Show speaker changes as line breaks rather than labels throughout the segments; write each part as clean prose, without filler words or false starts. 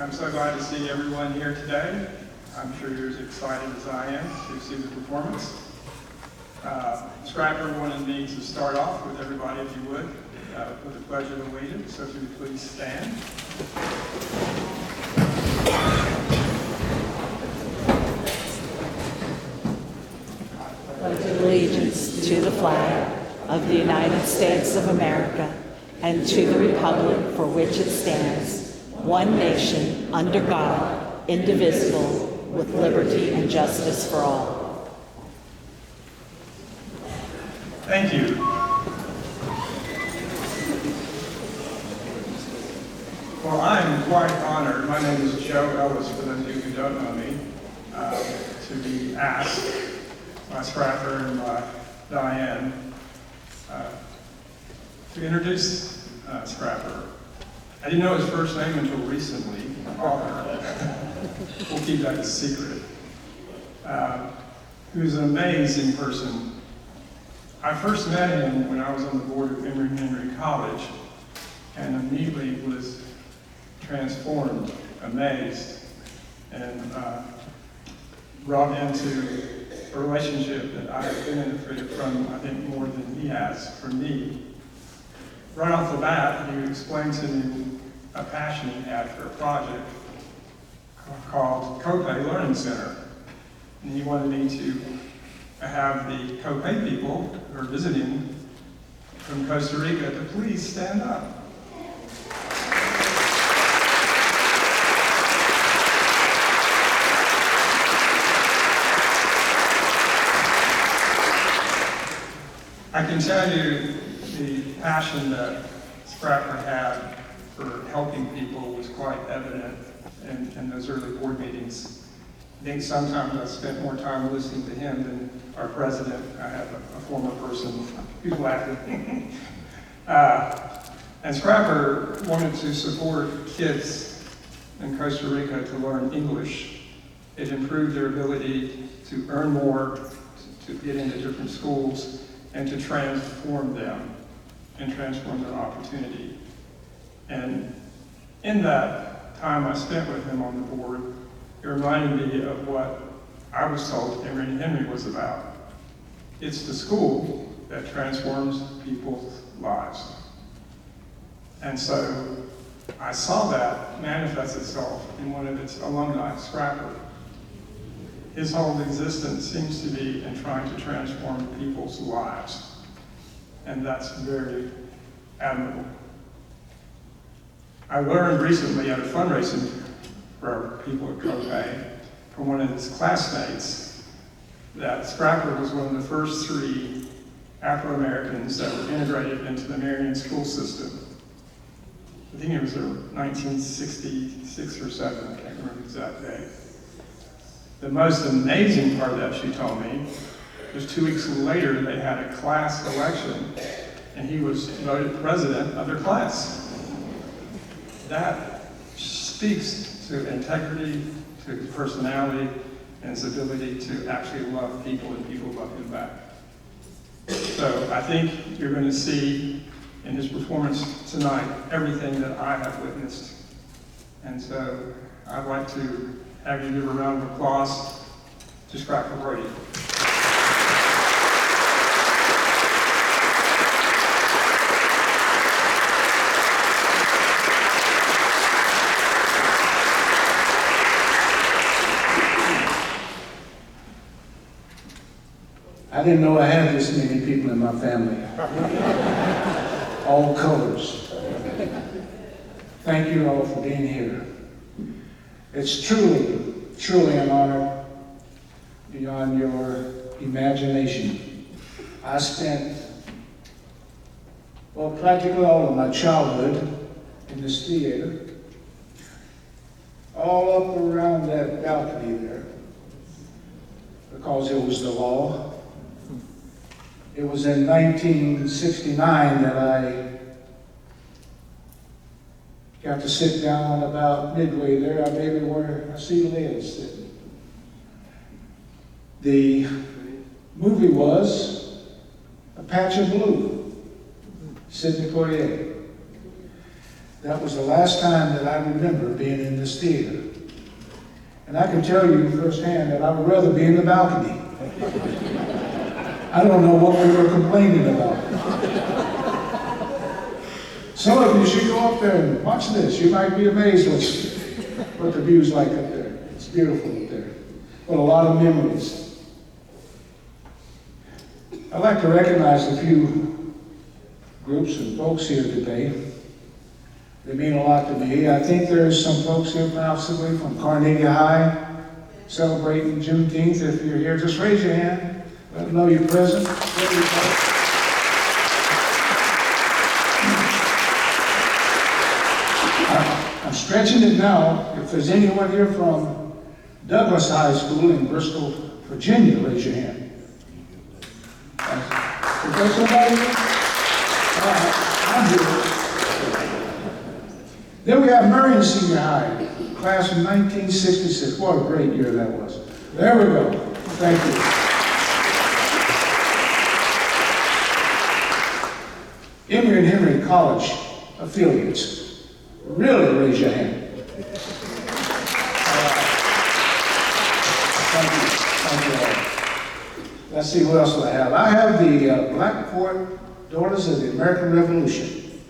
I'm so glad to see everyone here today. I'm sure you're as excited as I am to see the performance. Scrapper wanted me to start off with everybody, if you would, with the Pledge of Allegiance. So if you would please stand.
Pledge allegiance to the flag of the United States of America and to the republic for which it stands, one nation, under God, indivisible, with liberty and justice for all.
Thank you. Well, I am quite honored. My name is Joe Ellis, for those of you who don't know me, to be asked by Scrapper and by Diane to introduce Scrapper. I didn't know his first name until recently. We'll keep that a secret. He was an amazing person. I first met him when I was on the board of Emory College, and immediately was transformed, amazed, and brought into a relationship that I have benefited from, I think, more than he has from me. Right off the bat, he explained to me a passion he had for a project called Copay Learning Center. And he wanted me to have the Copay people who are visiting from Costa Rica to please stand up. I can tell you the passion that Scrapper had for helping people was quite evident in those early board meetings. I think sometimes I spent more time listening to him than our president. I have a former person who's laughing. And Scrapper wanted to support kids in Costa Rica to learn English. It improved their ability to earn more, to get into different schools, and to transform them and transform their opportunity. And in that time I spent with him on the board, it reminded me of what I was told Marion Henry was about. It's the school that transforms people's lives. And so I saw that manifest itself in one of its alumni, Scrapper. His whole existence seems to be in trying to transform people's lives. And that's very admirable. I learned recently at a fundraising for our people at Copay from one of his classmates that Scrapper was one of the first 3 Afro-Americans that were integrated into the Marion school system. I think it was 1966 or 7, I can't remember the exact date. The most amazing part of that, she told me, was 2 weeks later they had a class election and he was voted president of their class. That speaks to integrity, to his personality, and his ability to actually love people and people love him back. So I think you're going to see in his performance tonight everything that I have witnessed. And so I'd like to have you give a round of applause to Scrapper Broady.
I didn't know I had this many people in my family. All colors. Thank you all for being here. It's truly, truly an honor beyond your imagination. I spent, well, practically all of my childhood in this theater, all up around that balcony there, because it was the law. It was in 1969 that I got to sit down about midway there, maybe where I see Leah sitting. The movie was A Patch of Blue, Sidney Poitier. That was the last time that I remember being in this theater. And I can tell you firsthand that I would rather be in the balcony. I don't know what we were complaining about. Some of you should go up there and watch this. You might be amazed what the view's like up there. It's beautiful up there. But a lot of memories. I'd like to recognize a few groups and folks here today. They mean a lot to me. I think there's some folks here possibly from Carnegie High celebrating Juneteenth. If you're here, just raise your hand. Let them know you're present. I'm stretching it now. If there's anyone here from Douglas High School in Bristol, Virginia, raise your hand. Is there somebody here? I'm here. Then we have Marion Senior High, class of 1966. What a great year that was. There we go. Thank you. Emory and Henry College affiliates. Really raise your hand. Thank you all. Let's see what else do I have. I have the Blackport Daughters of the American Revolution.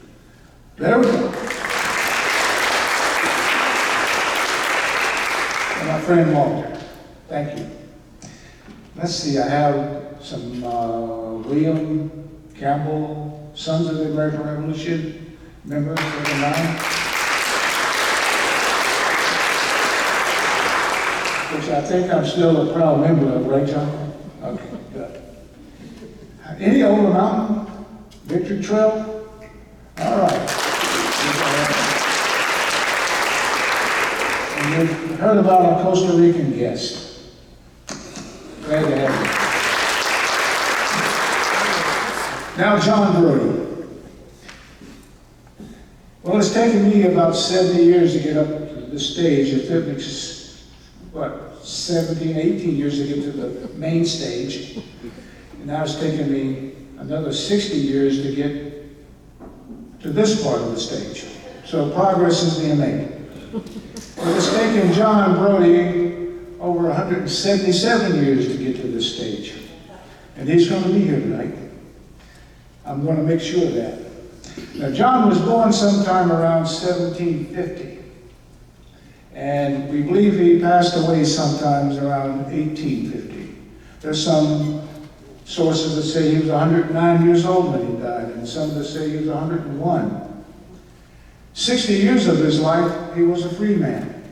There we go. And my friend Walter. Thank you. Let's see, I have some William Campbell, Sons of the American Revolution, members of the line. Which I think I'm still a proud member of, right, John? Okay, good. Any Over Mountain? Victory Trail? All right. And you've heard about our Costa Rican guest. Glad to have you. Now, John Broady. Well, it's taken me about 70 years to get up to the stage. It took me, 17, 18 years to get to the main stage. And now it's taken me another 60 years to get to this part of the stage. So progress is being made. But it's taken John Broady over 177 years to get to this stage. And he's going to be here tonight. I'm going to make sure of that. Now, John was born sometime around 1750. And we believe he passed away sometimes around 1850. There's some sources that say he was 109 years old when he died, and some that say he was 101. 60 years of his life, he was a free man.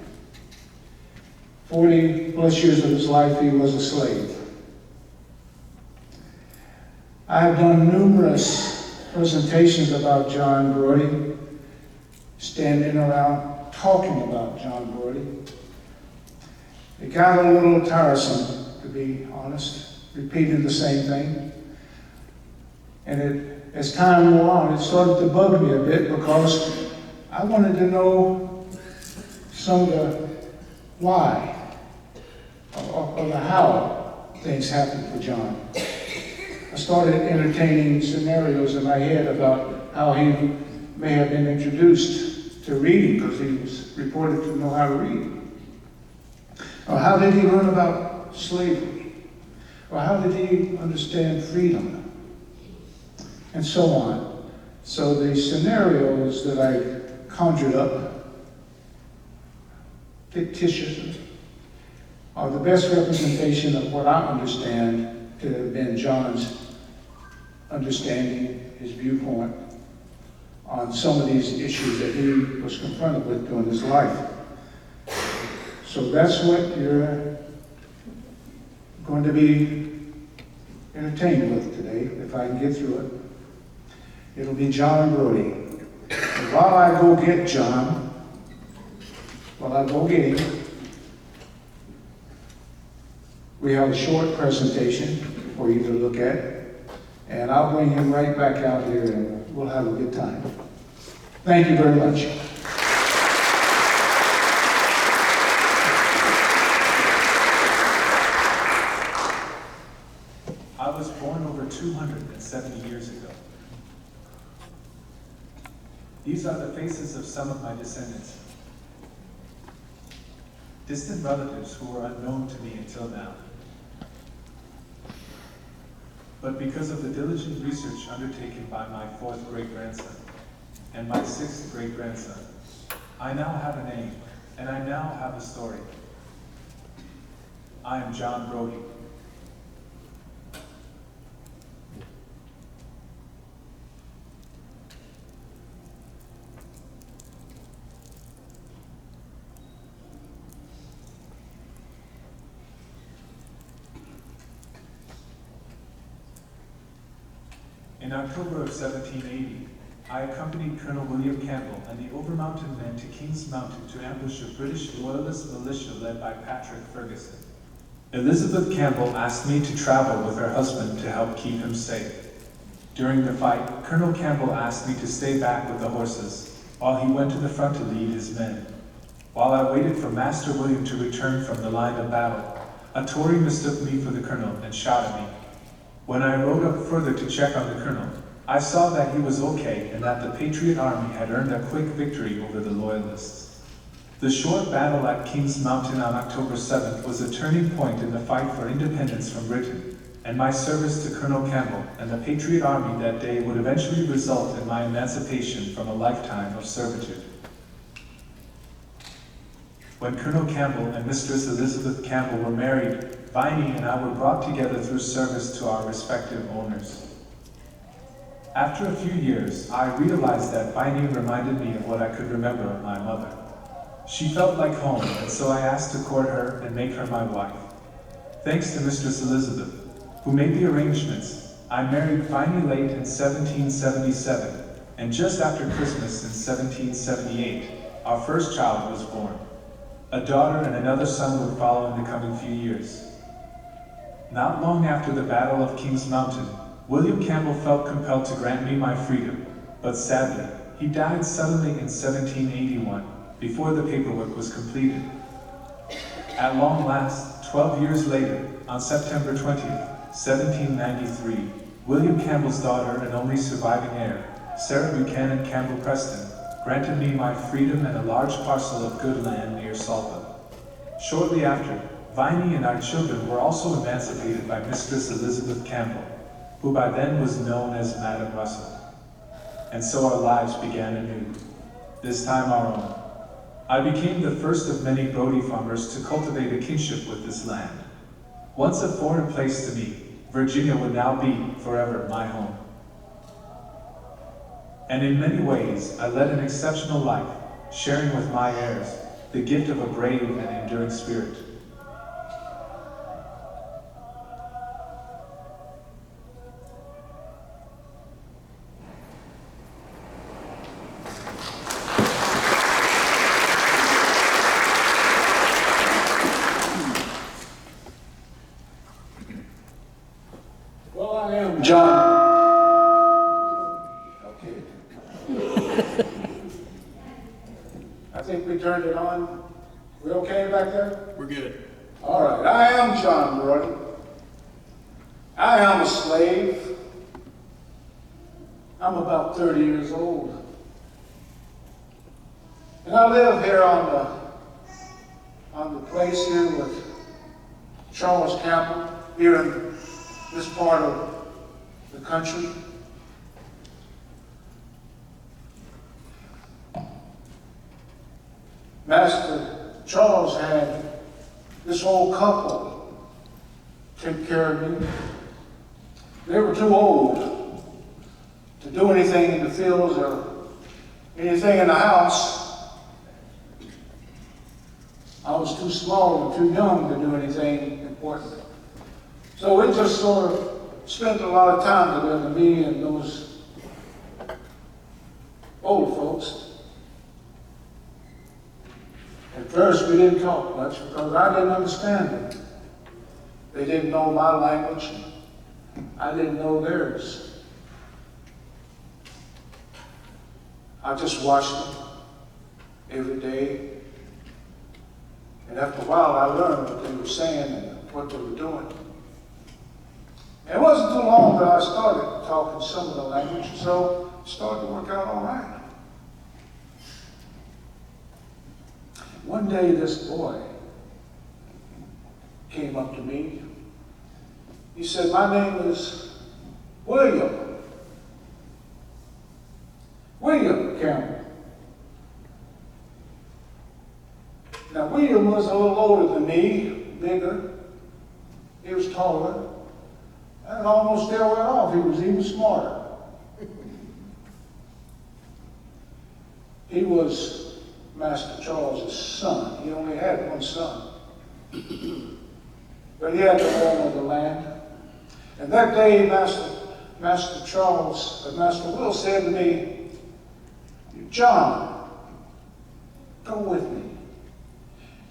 40 plus years of his life, he was a slave. I have done numerous presentations about John Broady, standing around talking about John Broady. It got a little tiresome, to be honest, repeating the same thing. And as time wore on, it started to bug me a bit because I wanted to know some of the why or the how things happened for John. I started entertaining scenarios in my head about how he may have been introduced to reading because he was reported to know how to read. Or how did he learn about slavery? Or how did he understand freedom? And so on. So the scenarios that I conjured up, fictitious, are the best representation of what I understand to have been John's understanding, his viewpoint on some of these issues that he was confronted with during his life. So that's what you're going to be entertained with today, if I can get through it. It'll be John Broady. And while I go get John, we have a short presentation for you to look at, and I'll bring him right back out here and we'll have a good time. Thank you very much.
I was born over 270 years ago. These are the faces of some of my descendants. Distant relatives who were unknown to me until now. But because of the diligent research undertaken by my 4th great-grandson and my 6th great-grandson, I now have a name, and I now have a story. I am John Broady. In October of 1780, I accompanied Colonel William Campbell and the Overmountain men to Kings Mountain to ambush a British Loyalist militia led by Patriot Ferguson. Elizabeth Campbell asked me to travel with her husband to help keep him safe. During the fight, Colonel Campbell asked me to stay back with the horses, while he went to the front to lead his men. While I waited for Master William to return from the line of battle, a Tory mistook me for the colonel and shot at me. When I rode up further to check on the colonel, I saw that he was okay and that the Patriot army had earned a quick victory over the Loyalists. The short battle at Kings Mountain on October 7th was a turning point in the fight for independence from Britain, and my service to Colonel Campbell and the Patriot army that day would eventually result in my emancipation from a lifetime of servitude. When Colonel Campbell and Mistress Elizabeth Campbell were married, Viney and I were brought together through service to our respective owners. After a few years, I realized that Viney reminded me of what I could remember of my mother. She felt like home, and so I asked to court her and make her my wife. Thanks to Mistress Elizabeth, who made the arrangements, I married Viney late in 1777, and just after Christmas in 1778, our first child was born. A daughter and another son would follow in the coming few years. Not long after the Battle of Kings Mountain, William Campbell felt compelled to grant me my freedom, but sadly, he died suddenly in 1781, before the paperwork was completed. At long last, 12 years later, on September 20th, 1793, William Campbell's daughter and only surviving heir, Sarah Buchanan Campbell Preston, granted me my freedom and a large parcel of good land near Salva. Shortly after, Viney and our children were also emancipated by Mistress Elizabeth Campbell, who by then was known as Madam Russell. And so our lives began anew, this time our own. I became the first of many Broady farmers to cultivate a kinship with this land. Once a foreign place to me, Virginia would now be forever my home. And in many ways, I led an exceptional life, sharing with my heirs the gift of a brave and enduring spirit.
Well, I am John. I think we turned it on. We okay back there?
We're good.
All right. I am John Broady. I am a slave. I'm about 30 years old. And I live here on the place here with Charles Campbell, here in this part of the country. Master Charles had this old couple take care of me. They were too old to do anything in the fields or anything in the house. I was too small and too young to do anything important. So we just sort of spent a lot of time together, me and those old folks. At first, we didn't talk much because I didn't understand them. They didn't know my language. I didn't know theirs. I just watched them every day. And after a while, I learned what they were saying and what they were doing. It wasn't too long that I started talking some of the language, so it started to work out all right. One day this boy came up to me. He said, "My name is William. William Campbell." Now, William was a little older than me, bigger. He was taller. And almost there right off, he was even smarter. He was Master Charles's son. He only had one son. But he had the home of the land. And that day, Master Will said to me, "John, go with me."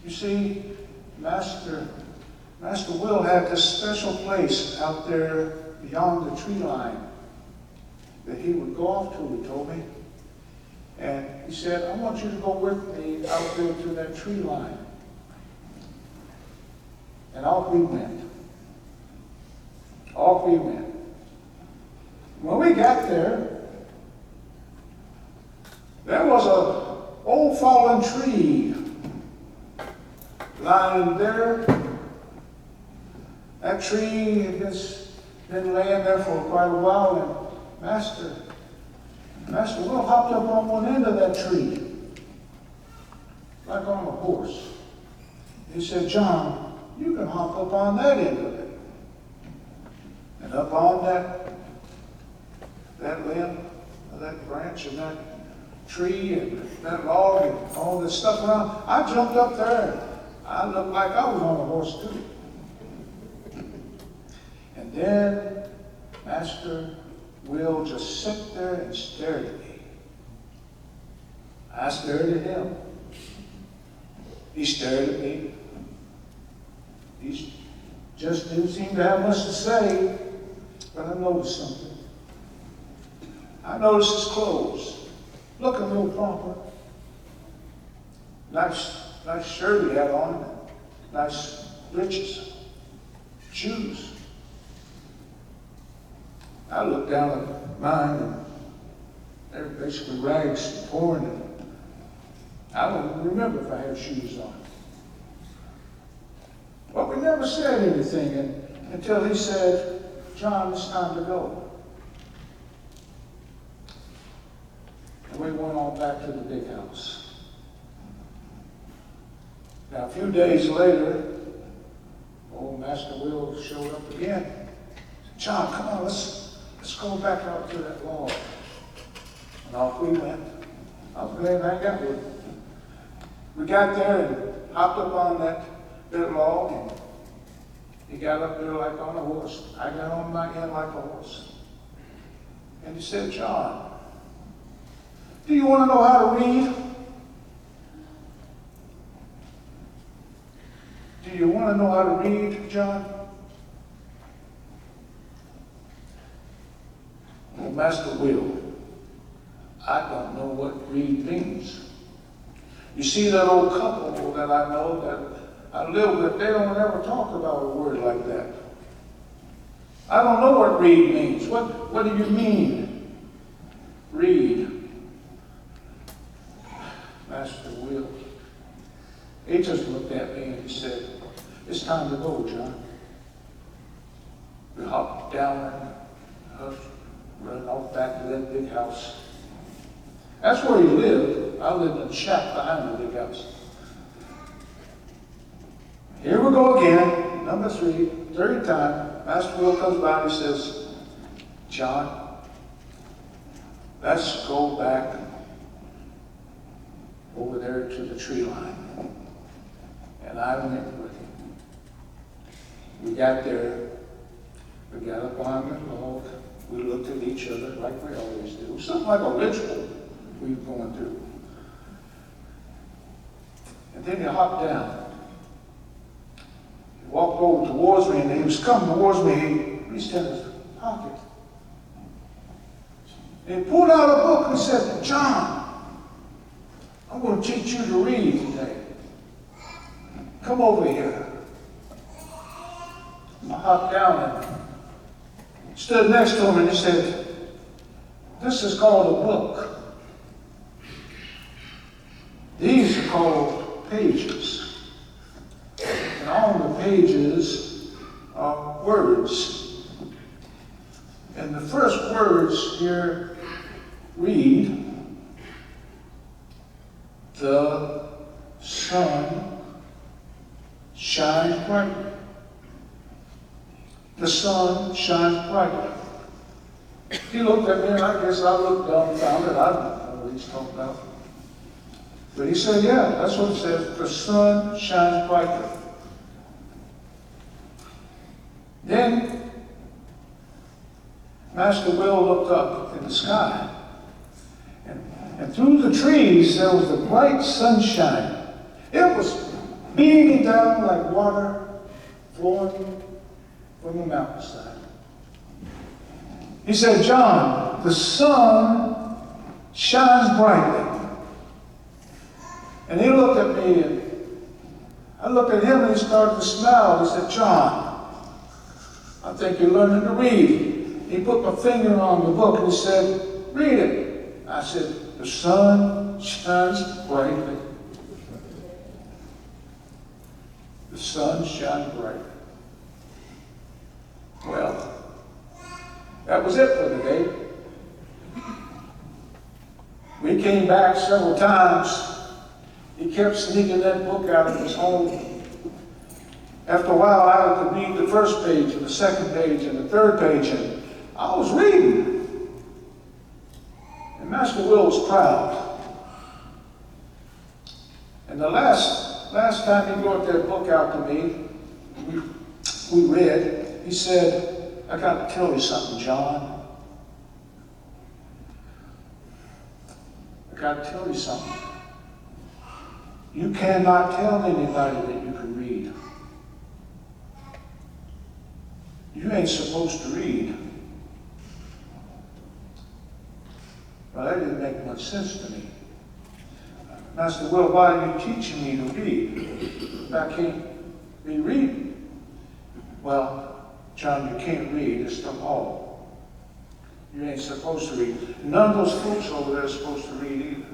You see, Master Will had this special place out there beyond the tree line that he would go off to, he told me. And he said, "I want you to go with me out there to that tree line." And off we went. Off we went. When we got there, there was an old fallen tree lying there. That tree had just been laying there for quite a while, and Master Will hopped up on one end of that tree, like on a horse. He said, "John, you can hop up on that end of it." And up on that limb, of that branch and that tree and that log and all this stuff around, I jumped up there and I looked like I was on a horse too. And then Master Will just sit there and stared at me. I stared at him. He stared at me. He just didn't seem to have much to say, but I noticed something. I noticed his clothes, looking a little proper. Nice shirt he had on, nice breeches, shoes. I looked down at mine, and they're basically rags and torn, and I don't remember if I had shoes on. But we never said anything until he said, "John, it's time to go." And we went on back to the big house. Now, a few days later, old Master Will showed up again. "John, come on, let's go back out to that log." And off we went. I was glad I got with him. We got there and hopped up on that bit log, and he got up there like on a horse. I got on my end like a horse. And he said, "John, do you want to know how to read? Do you want to know how to read, John?" Well, Master Will, I don't know what read means. You see, that old couple that I know that I live with, they don't ever talk about a word like that. I don't know what read means. What do you mean, read? Master Will, he just looked at me and he said, "It's time to go, John." We hopped down and running off back to that big house. That's where he lived. I lived in the shack behind the big house. Here we go again, number 3, third time. Master Will comes by and he says, "John, let's go back over there to the tree line." And I went with him. We got there. We got up on the log. We looked at each other like we always do. Something like a ritual we were going through. And then he hopped down. He walked over towards me, and he was coming towards me. He reached in his pocket. And he pulled out a book and said, "John, I'm going to teach you to read today. Come over here." I hopped down and stood next to him, and he said, "This is called a book. These are called pages. And on the pages are words. And the first words here read, "The sun shines brightly." The sun shines brightly. He looked at me, and I guess I looked dumbfounded. I don't know what he's talking about. But he said, yeah, that's what it says. The sun shines brightly. Then Master Will looked up in the sky. And through the trees, there was a bright sunshine. It was beaming down like water flowing from the mountainside. He said, "John, the sun shines brightly." And he looked at me, and I looked at him, and he started to smile. He said, "John, I think you're learning to read." He put my finger on the book, and he said, "Read it." I said, "The sun shines brightly." The sun shines brightly. Well, that was it for the day. We came back several times. He kept sneaking that book out of his home. After a while, I could read the first page, and the second page, and the third page, and I was reading. And Master Will was proud. And the last time he brought that book out to me, we read, he said, "I got to tell you something, John. I got to tell you something. You cannot tell anybody that you can read. You ain't supposed to read." Well, that didn't make much sense to me. "Master Will, why are you teaching me to read? I can't be reading." "Well, John, you can't read. It's the law. You ain't supposed to read. None of those folks over there are supposed to read either.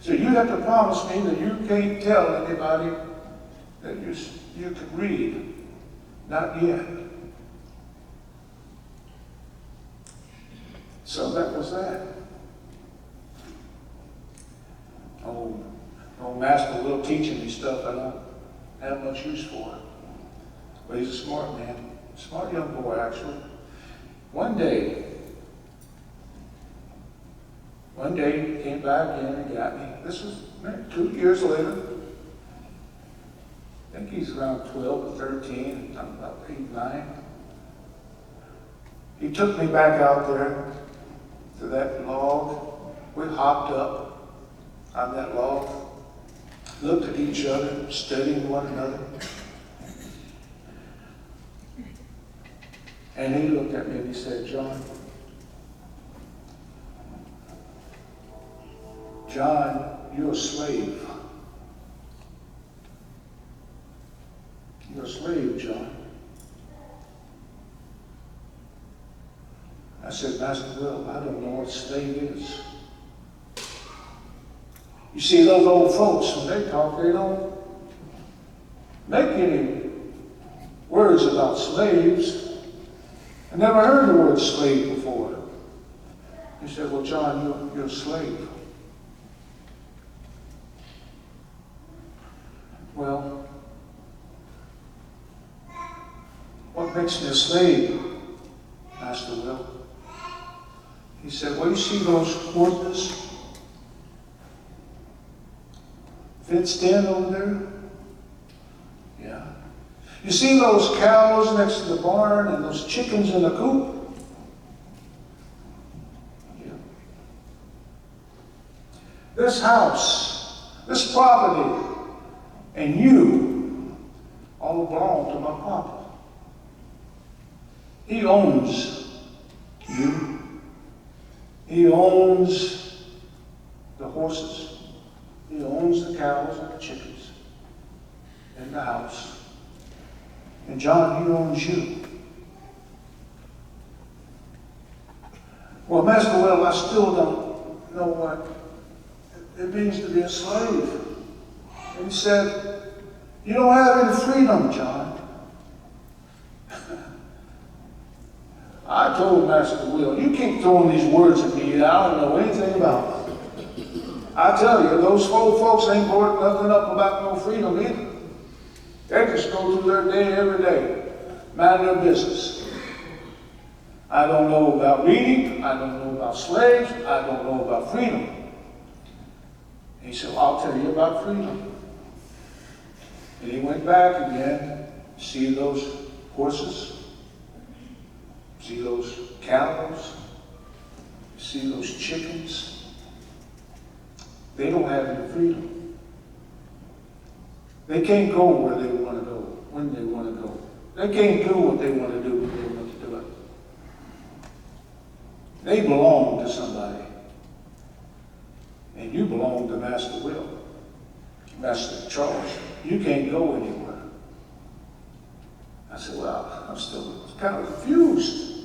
So you have to promise me that you can't tell anybody that you can read. Not yet." So that was that. Oh, Master Will teaching me stuff I don't have much use for. But he's a smart man. Smart young boy, actually. One day, he came back in and got me. This was maybe 2 years later. I think he's around 12 or 13, I'm about 8, 9. He took me back out there to that log. We hopped up on that log, looked at each other, studying one another. And he looked at me and he said, John, you're a slave. You're a slave, John. I said, Master Will, I don't know what a slave is. You see, those old folks, when they talk, they don't make any words about slaves. I never heard the word slave before. He said, well, John, you're a slave. Well, what makes me a slave, Master Will? He said, well, you see those horses fenced in over there? Yeah. You see those cows next to the barn and those chickens in the coop? Yeah. This house, this property, and you all belong to my Papa. He owns you. He owns the horses. He owns the cows and the chickens and the house. And John, he owns you. Well, Master Will, I still don't know what it means to be a slave. And he said, "You don't have any freedom, John." I told Master Will, "You keep throwing these words at me that I don't know anything about. I tell you, those old folks ain't brought nothing up about no freedom either. They just go through their day every day, mind their business. I don't know about reading, I don't know about slaves, I don't know about freedom." He said, "Well, I'll tell you about freedom." And he went back again, see those horses, see those cows, see those chickens. They don't have any freedom. They can't go where they want to go, when they want to go. They can't do what they want to do when they want to do it. They belong to somebody. And you belong to Master Will, Master Charles. You can't go anywhere. I said, "Well, I'm still kind of confused."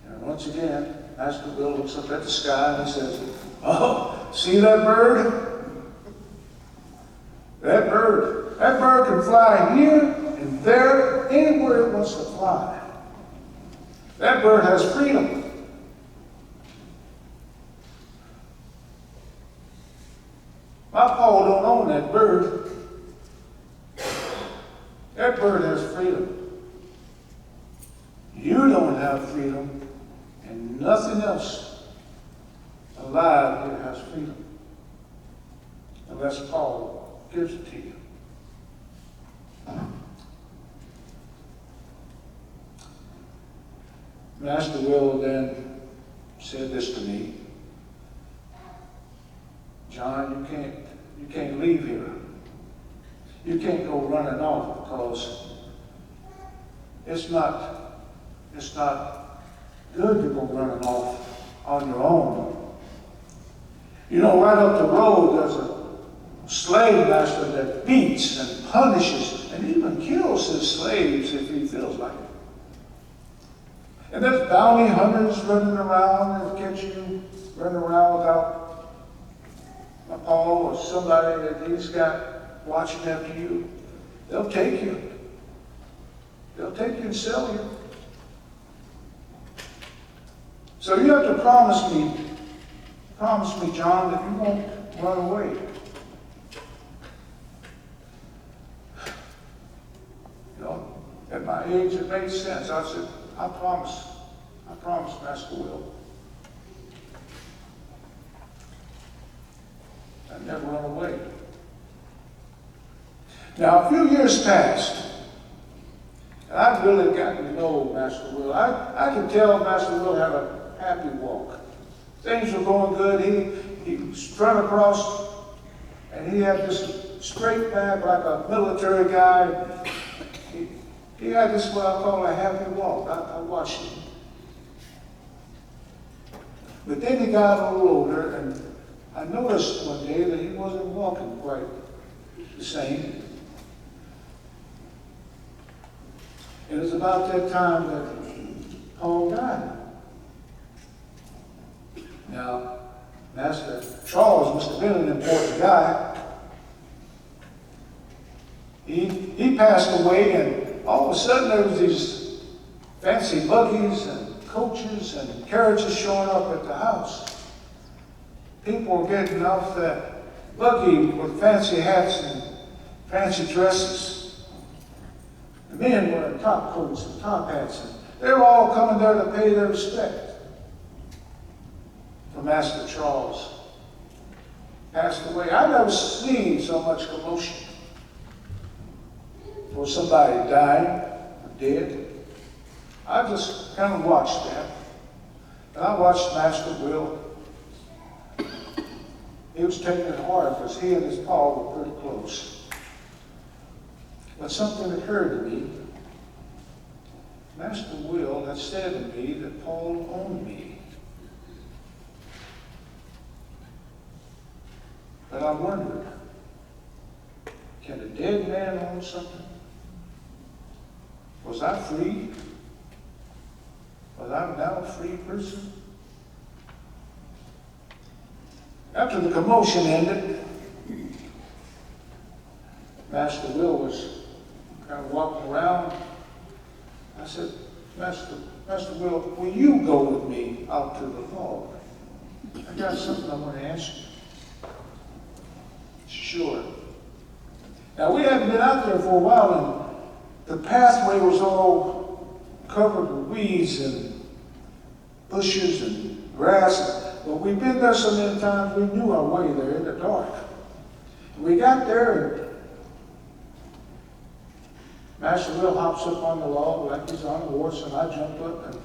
And once again, Master Will looks up at the sky and he says, "Oh, see that bird? That bird can fly here and there, anywhere it wants to fly. That bird has freedom. My Paul don't own that bird. That bird has freedom. You don't have freedom, and nothing else alive here has freedom, unless Paul gives it to you." Master Will then said this to me, "John, you can't leave here. You can't go running off because it's not good to go running off on your own. You know, right up the road there's a slave master that beats and punishes and even kills his slaves if he feels like it. And there's bounty hunters running around and catch you running around without a Paul or somebody that he's got watching after you. They'll take you. They'll take you and sell you. So you have to promise me, John, that you won't run away." You know, at my age, it made sense. I said, I promise, Master Will. I never run away. Now, a few years passed, and I've really gotten to know Master Will. I could tell Master Will had a happy walk. Things were going good. He strung across, and he had this straight back like a military guy. He had this what I call a happy walk. I watched him. But then he got a little older, and I noticed one day that he wasn't walking quite the same. It was about that time that Paul died. Now, Master Charles must have been an important guy. He passed away, and all of a sudden there was these fancy buggies and coaches and carriages showing up at the house. People were getting off that buggy with fancy hats and fancy dresses. The men wearing top coats and top hats, and they were all coming there to pay their respect. For Master Charles passed away. I've never seen so much commotion for somebody dying or dead. I just kind of watched that. And I watched Master Will. He was taking it hard because he and his Paul were pretty close. But something occurred to me. Master Will had said to me that Paul owned me. But I wondered, can a dead man own something? Was I free? Was I now a free person? After the commotion ended, Master Will was kind of walking around. I said, Master Will, will you go with me out to the log? I got something I want to ask you. Sure. Now, we hadn't been out there for a while, and the pathway was all covered with weeds and bushes and grass. But we'd been there so many times, we knew our way there in the dark. And we got there, and Master Will hops up on the log like he's on a horse, and I jump up and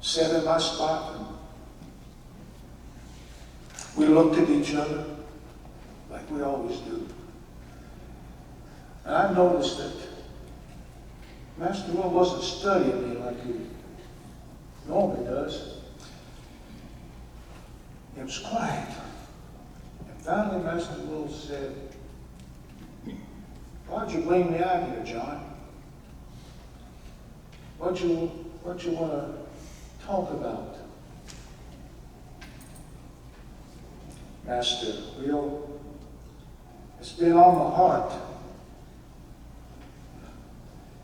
sat in my spot. And we looked at each other like we always do. And I noticed that Master Will wasn't studying me like he normally does. It was quiet. And finally Master Will said, "Why'd you bring me out here, John? What you want to talk about?" Master Will, it's been on my heart.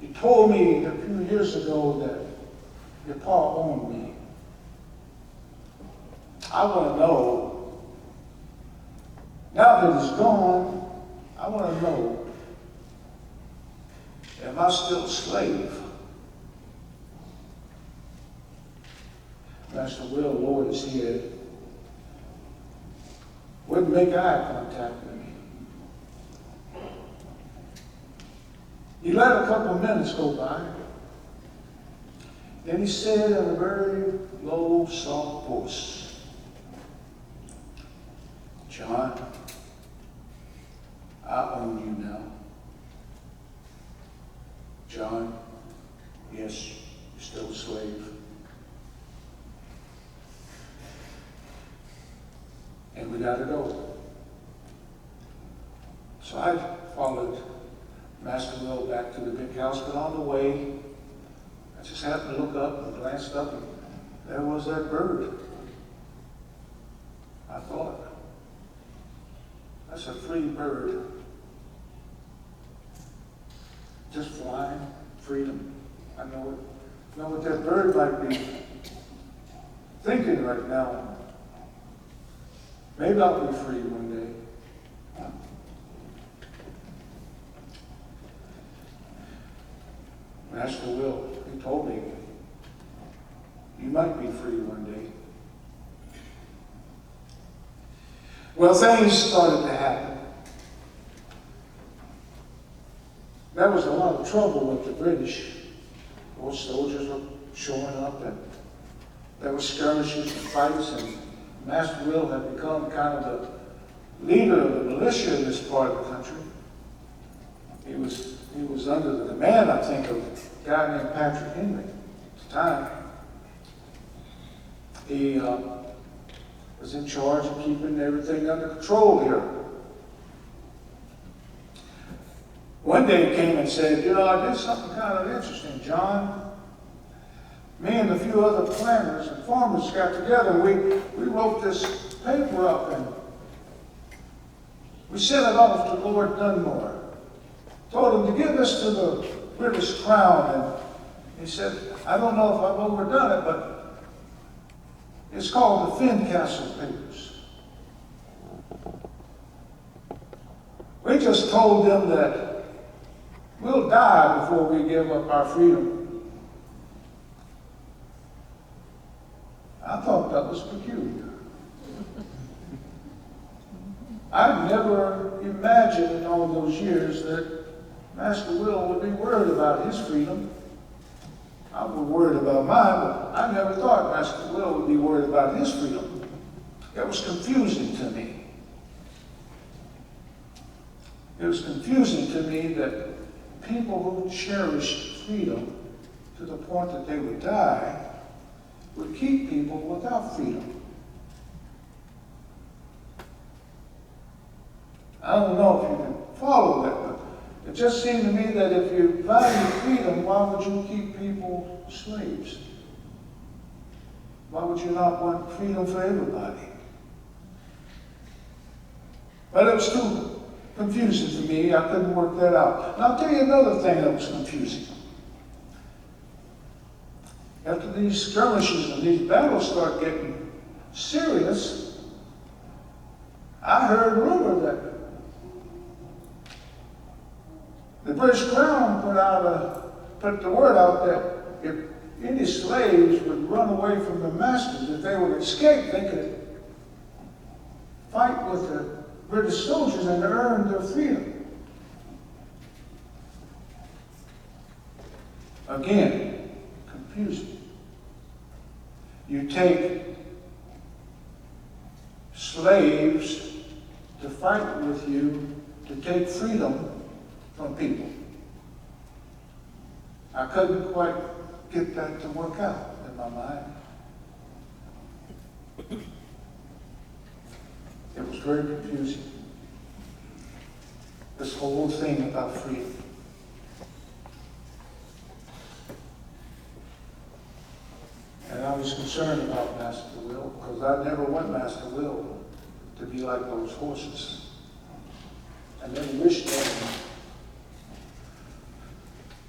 You told me a few years ago that your pa owned me. I want to know, now that he's gone, I want to know, am I still a slave? Master Will lowered his head, wouldn't make eye contact with me. He let a couple of minutes go by. Then he said in a very low, soft voice, "John, I own you now." "John, yes, you're still a slave." And we got to go. So I followed Master Will back to the big house, but on the way, I just happened to look up and glanced up, and there was that bird. I thought, that's a free bird. Just flying, freedom. I know what that bird might be thinking right now. Maybe I'll be free one day. Master Will, he told me, you might be free one day. Well, things started to happen. There was a lot of trouble with the British. More soldiers were showing up, and there were skirmishes and fights, and Master Will had become kind of the leader of the militia in this part of the country. He was under the command, I think, of a guy named Patriot at the time. He was in charge of keeping everything under control here. One day he came and said, I did something kind of interesting, John. Me and a few other planters and farmers got together, and we wrote this paper up, and we sent it off to Lord Dunmore. Told him to give this to the British Crown, and he said, I don't know if I've overdone it, but it's called the Fincastle Papers. We just told them that we'll die before we give up our freedom. I thought that was peculiar. I never imagined in all those years that Master Will would be worried about his freedom. I was worried about mine, but I never thought Master Will would be worried about his freedom. It was confusing to me. It was confusing to me that people who cherished freedom to the point that they would die would keep people without freedom. I don't know if you can follow that, but it just seemed to me that if you value freedom, why would you keep people slaves? Why would you not want freedom for everybody? But it was confusing for me. I couldn't work that out. And I'll tell you another thing that was confusing. After these skirmishes and these battles start getting serious, I heard rumor that the British Crown put the word out that if any slaves would run away from their masters, if they would escape, they could fight with the British soldiers and earn their freedom. Again, confusing. You take slaves to fight with you to take freedom from people. I couldn't quite get that to work out in my mind. It was very confusing. This whole thing about freedom. And I was concerned about Master Will, because I never want Master Will to be like those horses. I never wished that.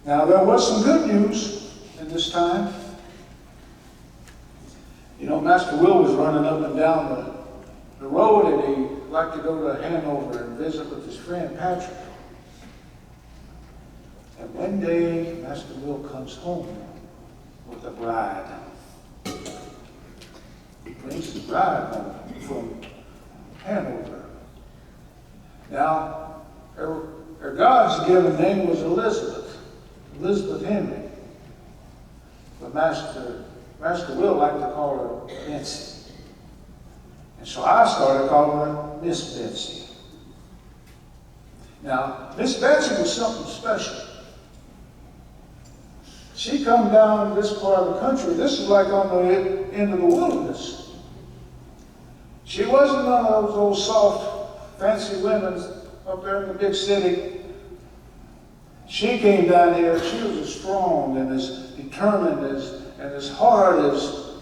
Now, there was some good news in this time. You know, Master Will was running up and down the road, and he liked to go to Hanover and visit with his friend Patriot. And one day, Master Will comes home with a bride. He brings his bride home from Hanover. Now, her God's given name was Elizabeth Henry. But Master Will liked to call her Betsy. And so I started calling her Miss Betsy. Now, Miss Betsy was something special. She come down this part of the country. This is like on the end of the wilderness. She wasn't one of those old soft, fancy women up there in the big city. She came down here. She was as strong and as determined and as hard as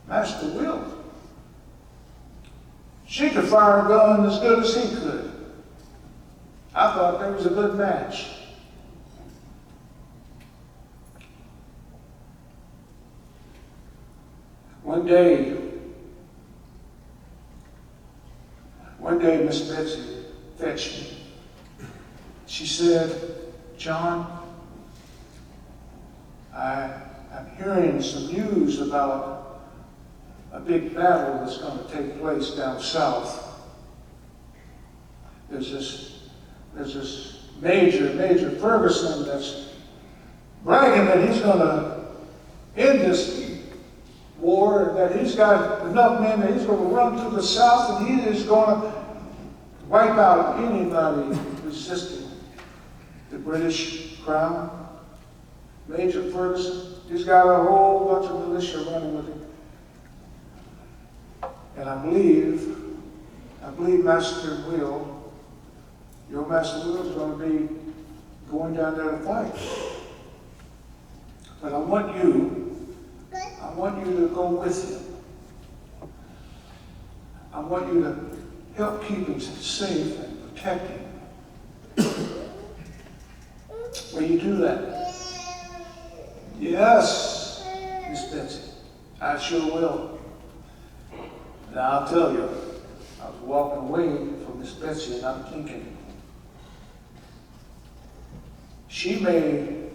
Master Will. She could fire a gun as good as he could. I thought there was a good match. One day, Miss Betsy fetched me. She said, "John, I'm hearing some news about a big battle that's going to take place down south. There's this Major Ferguson that's bragging that he's going to end this war, that he's got enough men that he's going to run to the south and he is going to wipe out anybody resisting the British Crown. Major Ferguson, he's got a whole bunch of militia running with him. And I believe Master Will, your Master Will is going to be going down there to fight. But I want you to go with him. I want you to help keep him safe and protect him. Will you do that?" "Yes, Miss Betsy, I sure will." And I'll tell you, I was walking away from Miss Betsy and I'm thinking, she may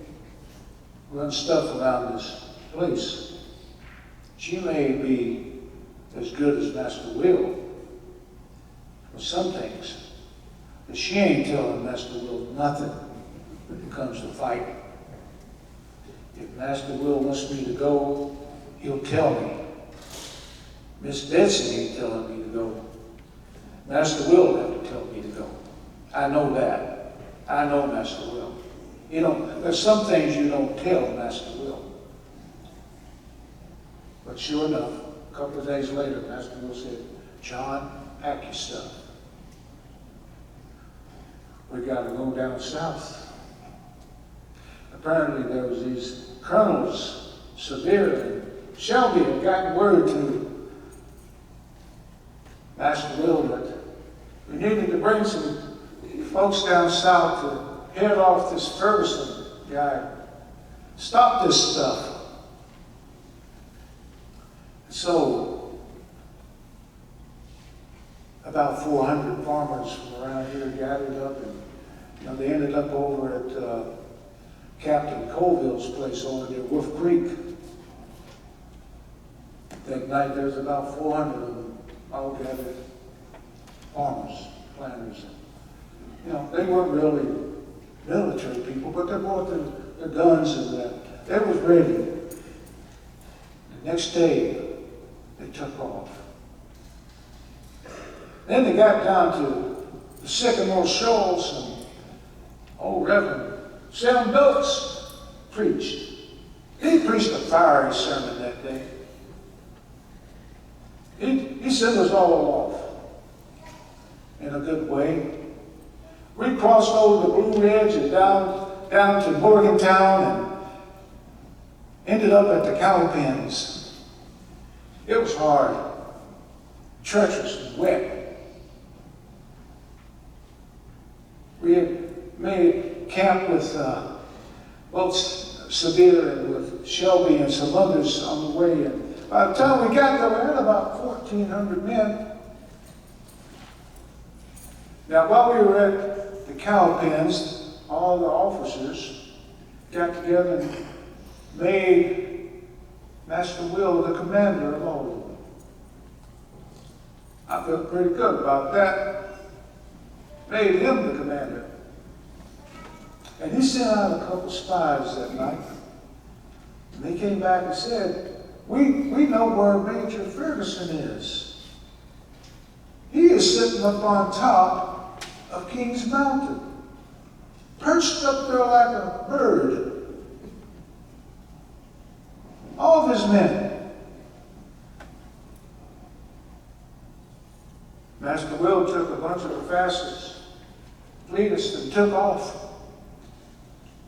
run stuff around this place. She may be as good as Master Will for some things, but she ain't telling Master Will nothing when it comes to fighting. If Master Will wants me to go, he'll tell me. Miss Betsy ain't telling me to go. Master Will will have to tell me to go. I know that. I know Master Will. You know, there's some things you don't tell Master Will. But sure enough, a couple of days later, Master Will said, "John, pack your stuff. We got to go down south." Apparently there was these colonels, Sevier and Shelby, had gotten word to Master Will that we needed to bring some folks down south to head off this Ferguson guy. Stop this stuff. So, about 400 farmers from around here gathered up, and they ended up over at Captain Colville's place over near Wolf Creek. That night there's about 400 of them all gathered, farmers, planters. They weren't really military people, but they brought their guns and that. They was ready. The next day, they took off. Then they got down to the Sycamore Shoals, and old Reverend Sam Bilks preached. He preached a fiery sermon that day. He sent us all off in a good way. We crossed over the Blue Ridge and down to Morgantown and ended up at the cow pens. It was hard, treacherous and wet. We had made camp with both Severe and with Shelby and some others on the way. And by the time we got there, we had about 1,400 men. Now, while we were at the cow pens, all the officers got together and made Master Will the commander of all of them. I felt pretty good about that. Made him the commander. And he sent out a couple spies that night. And they came back and said, we know where Major Ferguson is. He is sitting up on top of King's Mountain, perched up there like a bird. All of his men. Master Will took a bunch of the fastest, fleetest, and took off.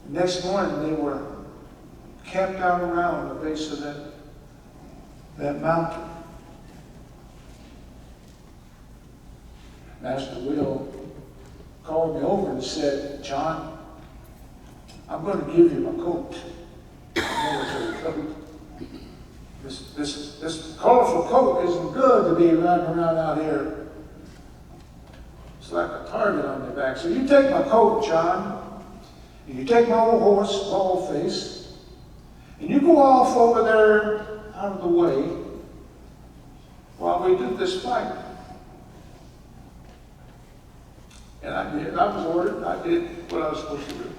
The next morning they were camped out around the base of that mountain. Master Will called me over and said, John, I'm going to give you my coat, my military coat. This colorful coat isn't good to be running around out here. It's like a target on your back. So you take my coat, John, and you take my old horse, Baldface, and you go off over there out of the way while we do this fight. And I did. I was ordered. I did what I was supposed to do.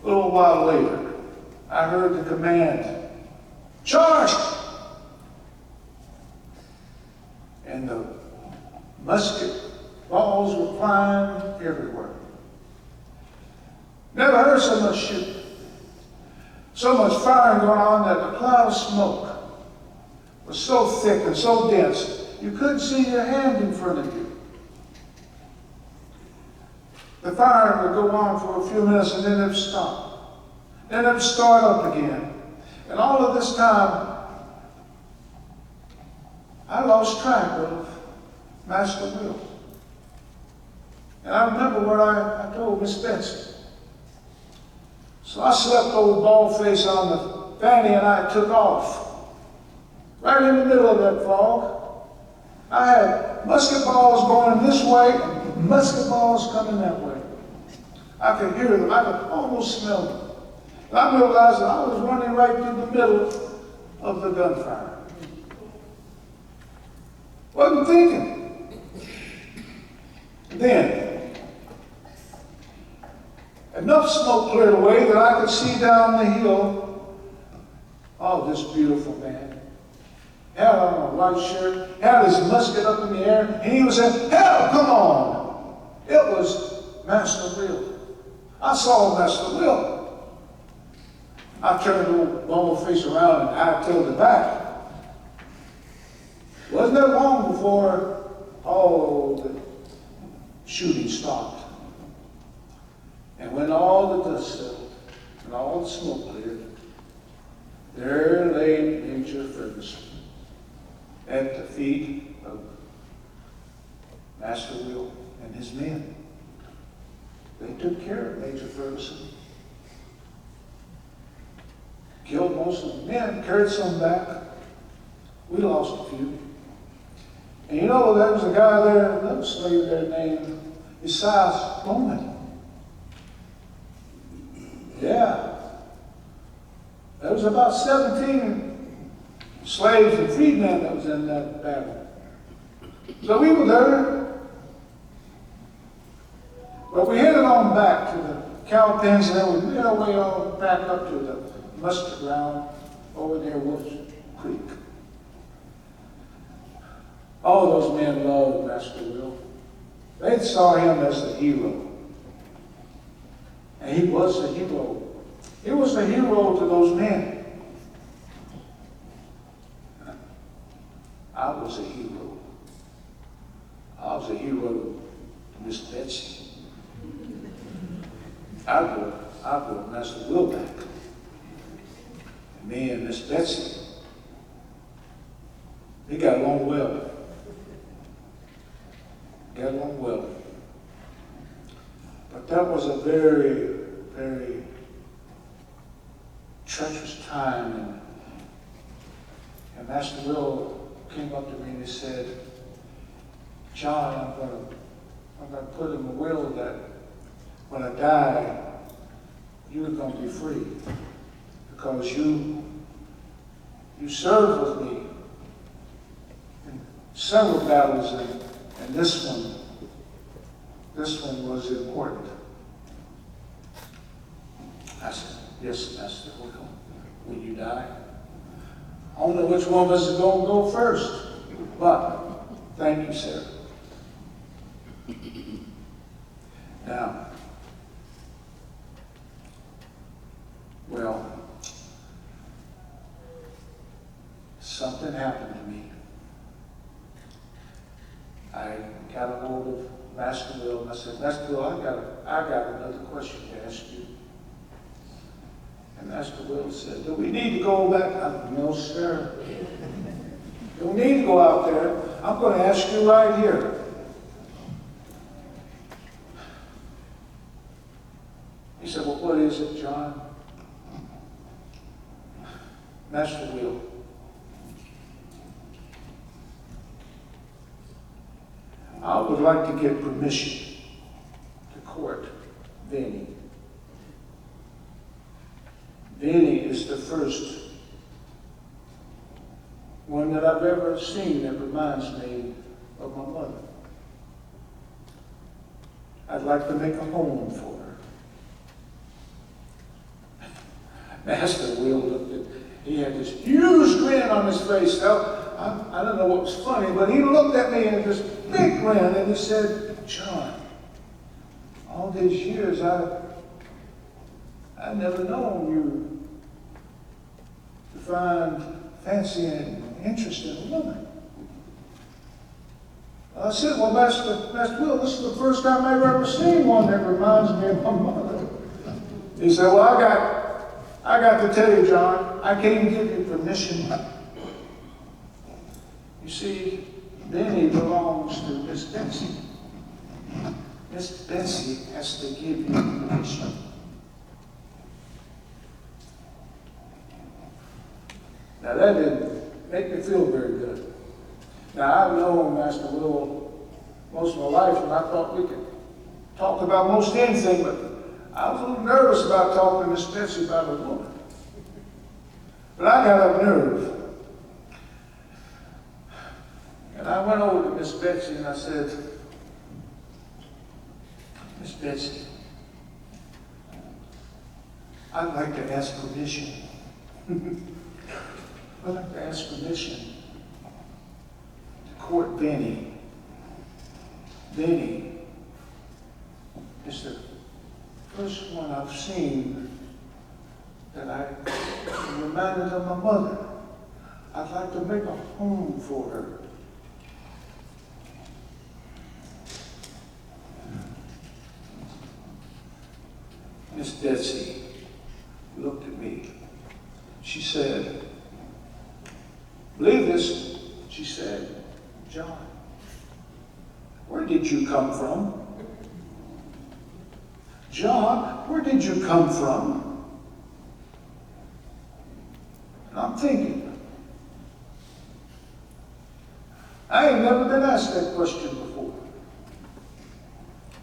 A little while later, I heard the command, charge! And the musket balls were flying everywhere. Never heard so much shooting. So much firing going on that the cloud of smoke was so thick and so dense, you couldn't see your hand in front of you. The fire would go on for a few minutes and then it would stop. Then it would start up again. And all of this time, I lost track of Master Will. And I remember what I told Miss Betsy. So I slept old Baldface on the fanny and I took off. Right in the middle of that fog. I had musket balls going this way and musket balls coming that way. I could hear them. I could almost smell them. And I realized that I was running right through the middle of the gunfire. Wasn't thinking. Then, enough smoke cleared away that I could see down the hill, oh, this beautiful man. Had on a white shirt, had his musket up in the air, and he was saying, hell, come on. It was Master Will. I saw Master Will. I turned the old Baldface around and I tilted it back. Wasn't that long before all the shooting stopped. And when all the dust settled and all the smoke cleared, there lay Major Ferguson at the feet of Master Will and his men. They took care of Major Ferguson. Killed most of the men, carried some back. We lost a few. And you know, there was a guy there, another slave there named Esaias Bowman. Yeah. There was about 17 slaves and freedmen that was in that battle. So we were there. But we headed on back to the cow pens, and then we made our way on back up to the muster ground over near Wolf's Creek. All those men loved Master Will. They saw him as the hero. And he was the hero. He was the hero to those men. I was a hero. I was a hero to Miss Betsy. I brought Master Will back. And me and Miss Betsy, we got along well. Got along well. But that was a very, very treacherous time. And Master Will came up to me and he said, John, I'm going to put in the will that when I die, you're going to be free because you served with me in several battles, and this one was important. I said, yes, Master Will, when you die. I don't know which one of us is going to go first, but thank you, sir. Now, well, something happened to me. I got a hold of Master Will and I said, Master Will, I got another question to ask you. And Master Will said, do we need to go back? No, sir. You don't need to go out there. I'm going to ask you right here. He said, well, what is it, John? Master Will, I would like to get permission to court Vinny. Vinny is the first one that I've ever seen that reminds me of my mother. I'd like to make a home for her. Master Will looked at, he had this huge grin on his face. I don't know what was funny, but he looked at me and this big grin and he said, John, all these years I've never known you to find fancy and interest in a woman. I said, well, Master Will, this is the first time I've ever seen one that reminds me of my mother. He said, well, I got to tell you, John, I can't give you permission. You see, Benny belongs to Miss Betsy. Miss Betsy has to give you permission. Now that didn't make me feel very good. Now I've known Master Will most of my life, and I thought we could talk about most anything, but I was a little nervous about talking to Miss Betsy about a woman. But I got a nerve. And I went over to Miss Betsy and I said, Miss Betsy, I'd like to ask permission. I'd like to ask permission to court Benny. Benny is the first one I've seen that I am reminded of my mother. I'd like to make a home for her. Miss Betsy looked at me. She said, believe this, she said, John, where did you come from? John, where did you come from? And I'm thinking, I ain't never been asked that question before.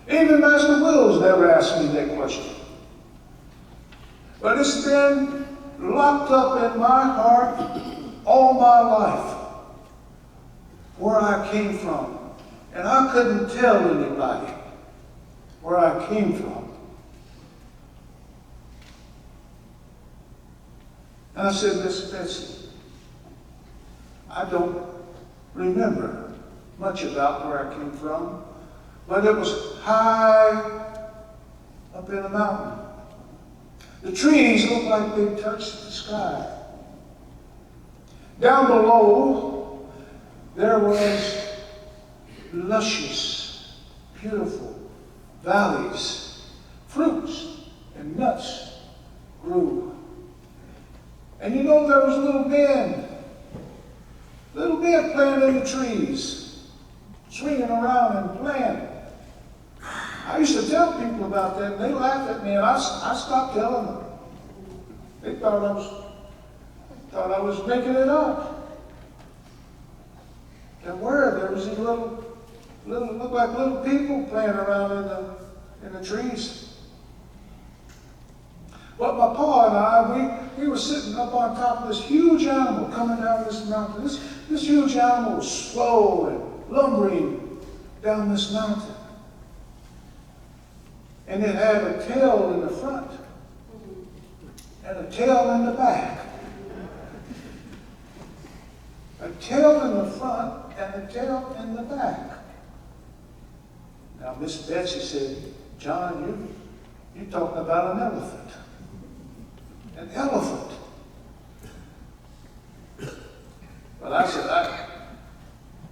Even Master Wills never asked me that question. But it's been locked up in my heart all my life, where I came from. And I couldn't tell anybody where I came from. And I said, Miss Betsy, I don't remember much about where I came from, but it was high up in a mountain. The trees looked like they touched the sky. Down below, there was luscious, beautiful valleys. Fruits and nuts grew. And you know, there was little men playing in the trees, swinging around and playing. I used to tell people about that, and they laughed at me, and I stopped telling them. They thought I was making it up. There was these little looked like little people playing around in the trees. But my pa and I, we were sitting up on top of this huge animal coming down this mountain. This huge animal was slow and lumbering down this mountain. And it had a tail in the front and a tail in the back. A tail in the front and a tail in the back. Now, Miss Betsy said, John, you're talking about an elephant. An elephant. But I said,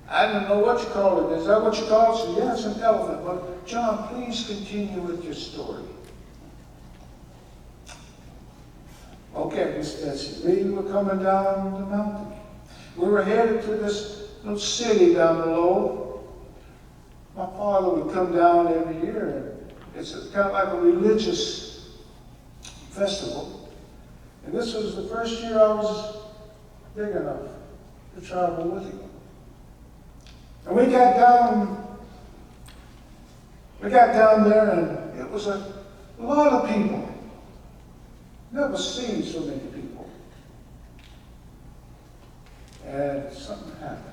I didn't know what you call it. Is that what you call it? She said, yeah, it's an elephant. But John, please continue with your story. Okay, Miss Betsy, we were coming down the mountain. We were headed to this little city down below. My father would come down every year, and it's kind of like a religious festival. And this was the first year I was big enough to travel with him. And we got down there, and it was a lot of people. Never seen so many people. And something happened.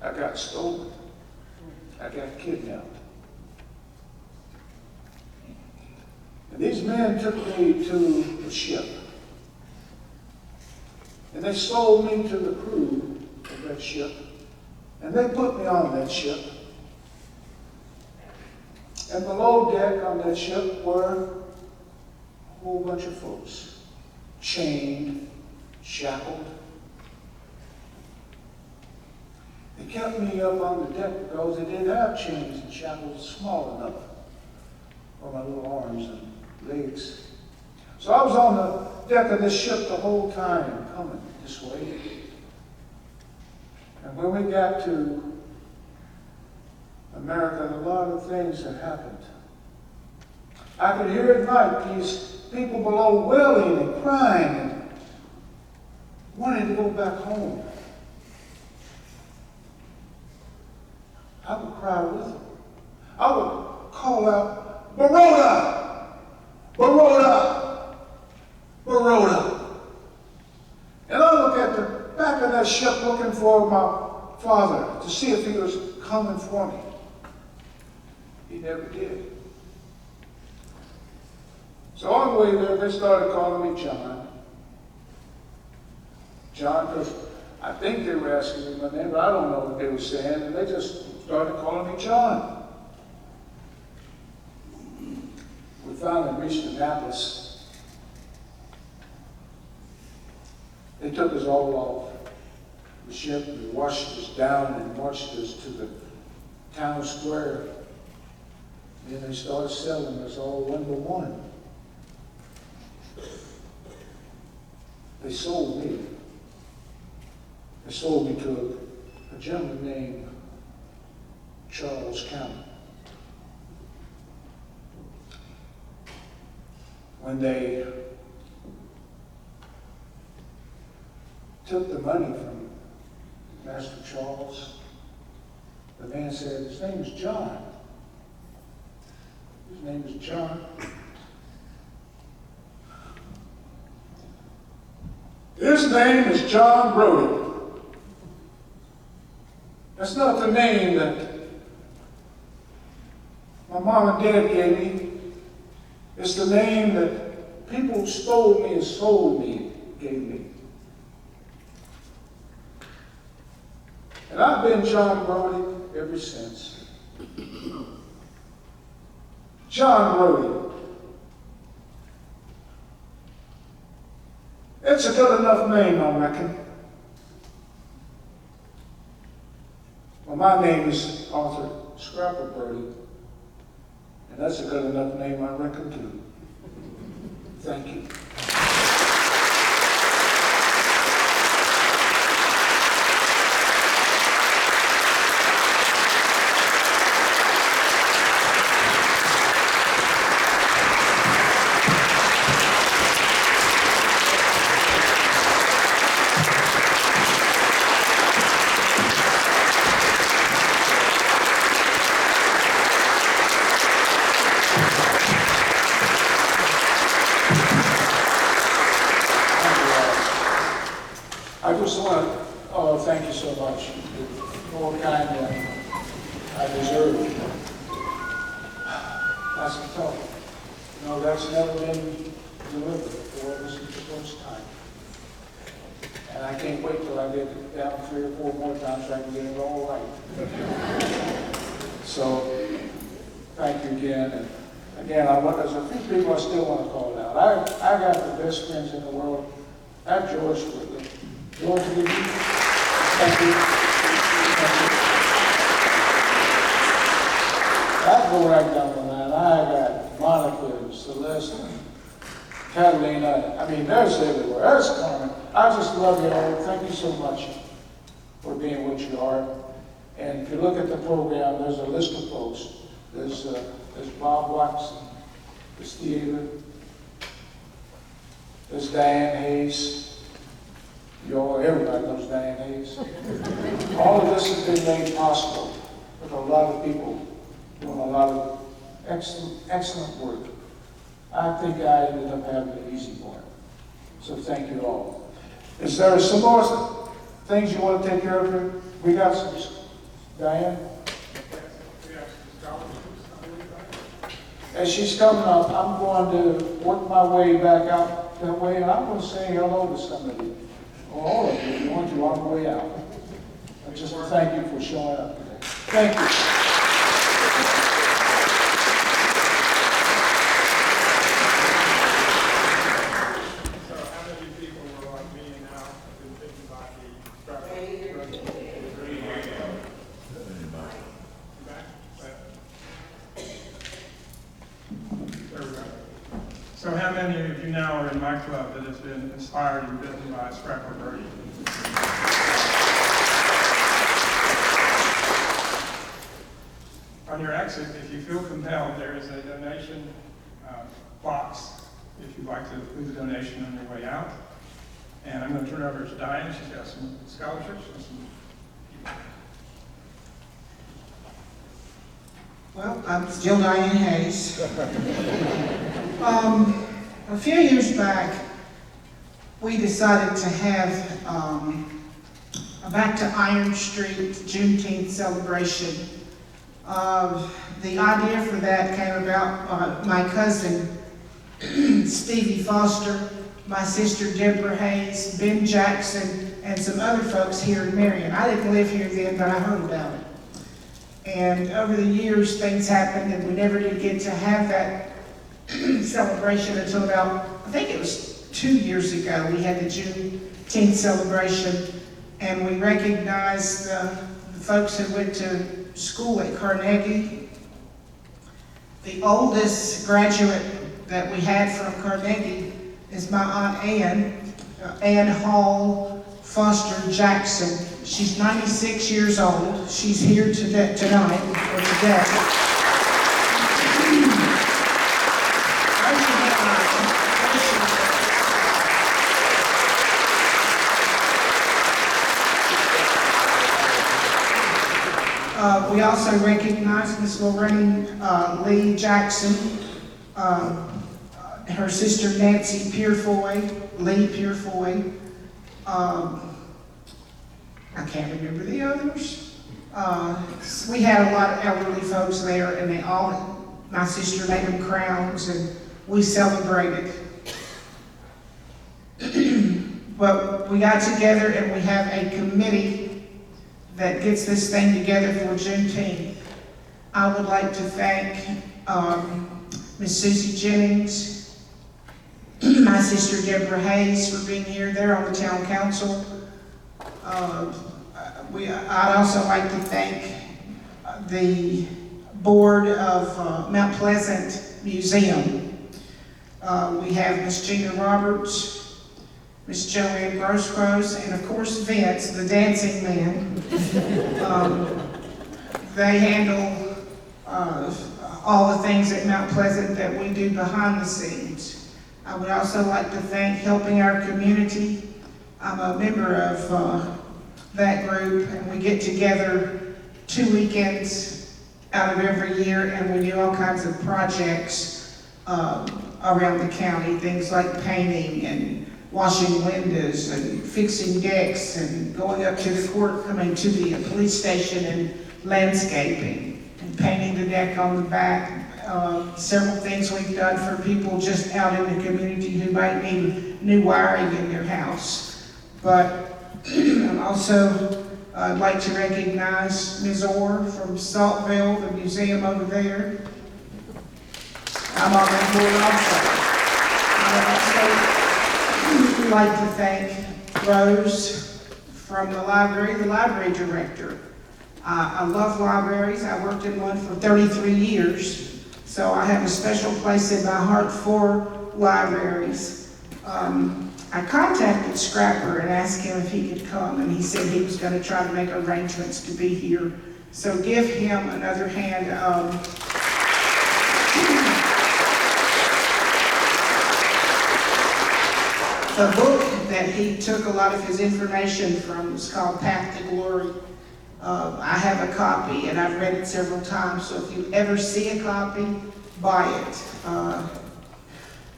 I got stolen. I got kidnapped. And these men took me to the ship. And they sold me to the crew of that ship. And they put me on that ship. And below deck on that ship were a whole bunch of folks, chained, shackled. They kept me up on the deck because they didn't have chains and shackles small enough for my little arms and legs. So I was on the deck of this ship the whole time, coming this way. And when we got to America, a lot of things had happened. I could hear at night these people below wailing and crying and wanting to go back home. I would cry with them. I would call out, Baroda! Baroda! Baroda! And I look at the back of that ship looking for my father to see if he was coming for me. He never did. So on the way there, they started calling me John. John, because I think they were asking me my name, but I don't know what they were saying, and they just started calling me John. We finally reached Annapolis. They took us all off the ship and washed us down and marched us to the town square. Then they started selling us all one by one. They sold me. They sold me to a gentleman named Charles County. When they took the money from Master Charles, the man said, his name is John. His name is John. His name is John Broady. That's not the name that my mom and dad gave me. It's the name that people who stole me and sold me gave me. And I've been John Broady ever since. John Broady. It's a good enough name, I reckon. Well, my name is Arthur Scrapper Broady, and that's a good enough name, I reckon, too. Thank you. I just want to thank you so much. You're more kind than I deserve. That's tough. You know, that's never been delivered before. This is the first time. And I can't wait till I get it down 3 or 4 more times so I can get it all right. So, thank you again. And again, there's a few people I still want to call out. I got the best friends in the world. I have George with me. George, thank you. Thank you. I go right down the line. I got Monica and Celeste and Catalina. I mean, there's everywhere. There's Carmen. I just love you all. Thank you so much for being what you are. And if you look at the program, there's a list of folks. There's Bob Watson, there's Theater, there's Diane Hayes. Everybody knows Diane Hayes. All of this has been made possible with a lot of people doing a lot of excellent work. I think I ended up having the easy part. So thank you all. Is there some more things you want to take care of here? We got some. Diane? As she's coming up, I'm going to work my way back out that way, and I'm going to say hello to somebody. Or all of you, if you want to, on the way out. And just thank you for showing up today. Thank you.
So how many people were like me and now have been thinking about the Scrapper? So how many of you now are in my club that has been inspired and bitten by Scrapper Broady? On your exit, if you feel compelled, there is a donation box if you'd like to leave a donation on your way out. And I'm going to turn it over to Diane. She's got some scholarships and some.
Well, I'm still Diane Hayes. A few years back, we decided to have a Back to Iron Street Juneteenth celebration. The idea for that came about my cousin Stevie Foster, my sister Deborah Hayes, Ben Jackson, and some other folks here in Marion. I didn't live here then, but I heard about it. And over the years, things happened, and we never did get to have that celebration until about, I think it was 2 years ago. We had the Juneteenth celebration, and we recognized the folks who went to school at Carnegie. The oldest graduate that we had from Carnegie is my Aunt Ann Hall Foster Jackson. She's 96 years old. She's here tonight, or today. We also recognize Miss Lorraine Lee Jackson, her sister Nancy Lee Purefoy. I can't remember the others. We had a lot of elderly folks there, and my sister made them crowns, and we celebrated. But we got together and we have a committee that gets this thing together for Juneteenth. I would like to thank Miss Susie Jennings, my sister Deborah Hayes for being here. They're on the town council. I'd also like to thank the board of Mount Pleasant Museum. We have Miss Gina Roberts, Miss Joanne Grosgross, and of course Vince, the dancing man. They handle all the things at Mount Pleasant that we do behind the scenes. I would also like to thank Helping Our Community. I'm a member of that group, and we get together 2 weekends out of every year, and we do all kinds of projects around the county, things like painting and washing windows and fixing decks and going up to the to the police station and landscaping and painting the deck on the back. Several things we've done for people just out in the community who might need new wiring in their house. But I'm also like to recognize Ms. Orr from Saltville, the museum over there. I'm on that board also. I would also like to thank Rose from the library director. I love libraries. I worked in one for 33 years, so I have a special place in my heart for libraries. I contacted Scrapper and asked him if he could come, and he said he was going to try to make arrangements to be here. So give him another hand. The book that he took a lot of his information from is called Path to Glory. I have a copy, and I've read it several times, so if you ever see a copy, buy it.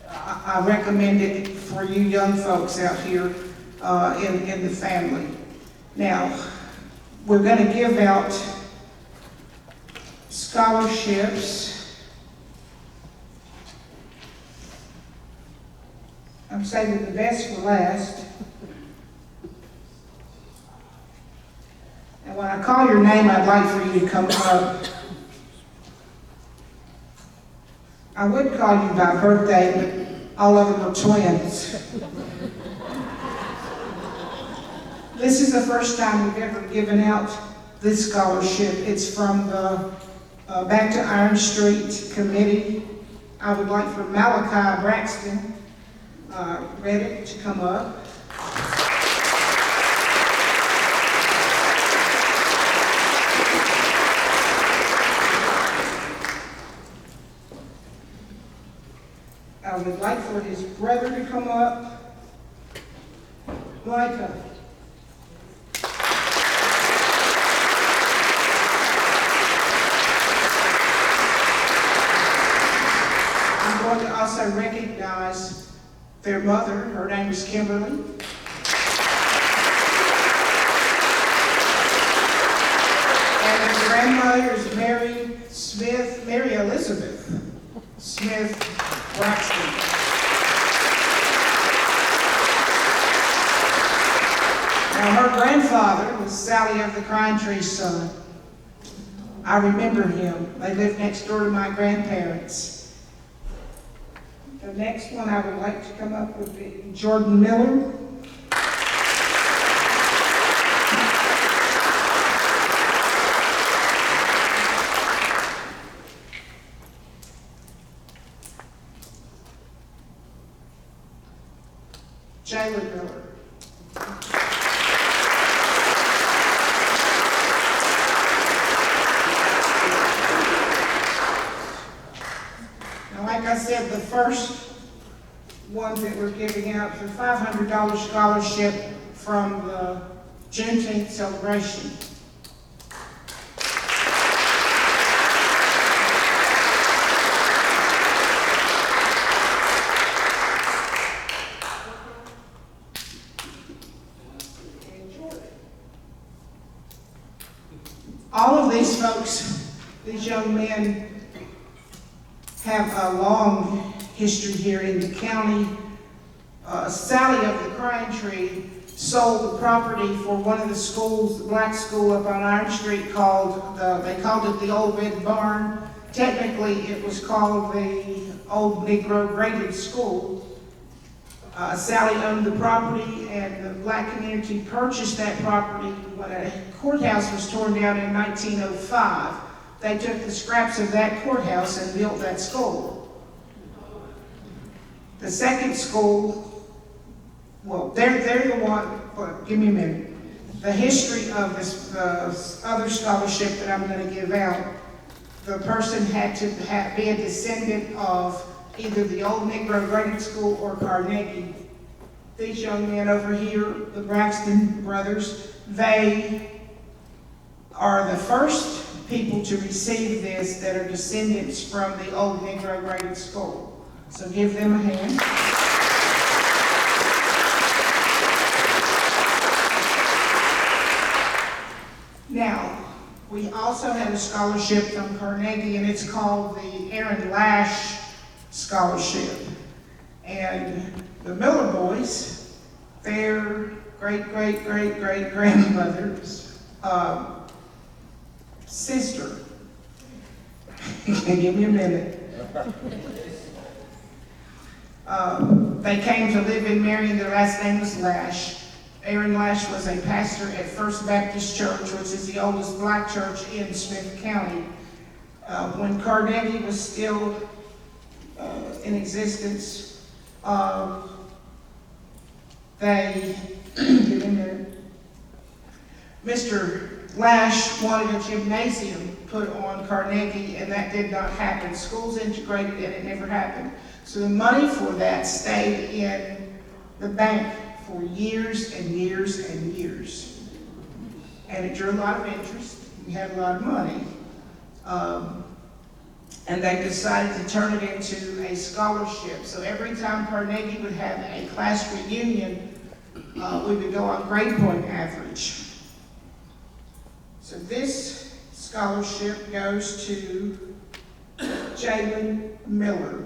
I recommend it for you young folks out here in the family. Now, we're going to give out scholarships. I'm saving the best for last. And when I call your name, I'd like for you to come up. I would call you by birthday, but all of them are twins. This is the first time we've ever given out this scholarship. It's from the Back to Iron Street Committee. I would like for Malachi Braxton, Reddick, to come up. I would like for his brother to come up, Micah. I'm going to also recognize their mother. Her name is Kimberly. And their grandmother is Mary Elizabeth Smyth Braxton. Now, her grandfather was Sally of the Crying Tree's son. I remember him. They lived next door to my grandparents. The next one I would like to come up would be Jordan Miller. Jalen Miller. the first ones that we're giving out for $500 scholarship from the Juneteenth celebration. All of these folks, these young men, have a long history here in the county. Sally of the Crying Tree sold the property for one of the schools, the black school up on Iron Street, they called it the Old Red Barn. Technically, it was called the Old Negro Graded School. Sally owned the property, and the black community purchased that property when a courthouse was torn down in 1905. They took the scraps of that courthouse and built that school. The second school, well, they're the one, but give me a minute. The history of this, the other scholarship that I'm going to give out, the person had to be a descendant of either the Old Negro Graded School or Carnegie. These young men over here, the Braxton brothers, they are the first people to receive this that are descendants from the Old Negro Graded School. So give them a hand. Now, we also had a scholarship from Carnegie, and it's called the Aaron Lash Scholarship. And the Miller boys, their great-great-great-great-grandmother's sister. Give me a minute. They came to live in Marion. Their last name was Lash. Aaron Lash was a pastor at First Baptist Church, which is the oldest black church in Smyth County. When Carnegie was still in existence, Mr. Lash wanted a gymnasium put on Carnegie, and that did not happen. Schools integrated, and it never happened. So the money for that stayed in the bank for years and years and years. And it drew a lot of interest. We had a lot of money. And they decided to turn it into a scholarship. So every time Carnegie would have a class reunion, we would go on grade point average. So this scholarship goes to Jalen Miller.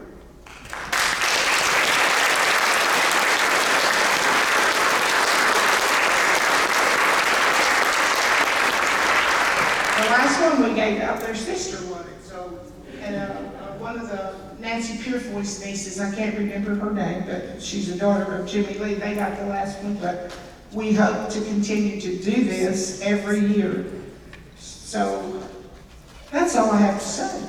The last one we gave out, their sister won it. So, and one of the Nancy Purefoy's nieces, I can't remember her name, but she's a daughter of Jimmy Lee. They got the last one, but we hope to continue to do this every year. So that's all I have to say.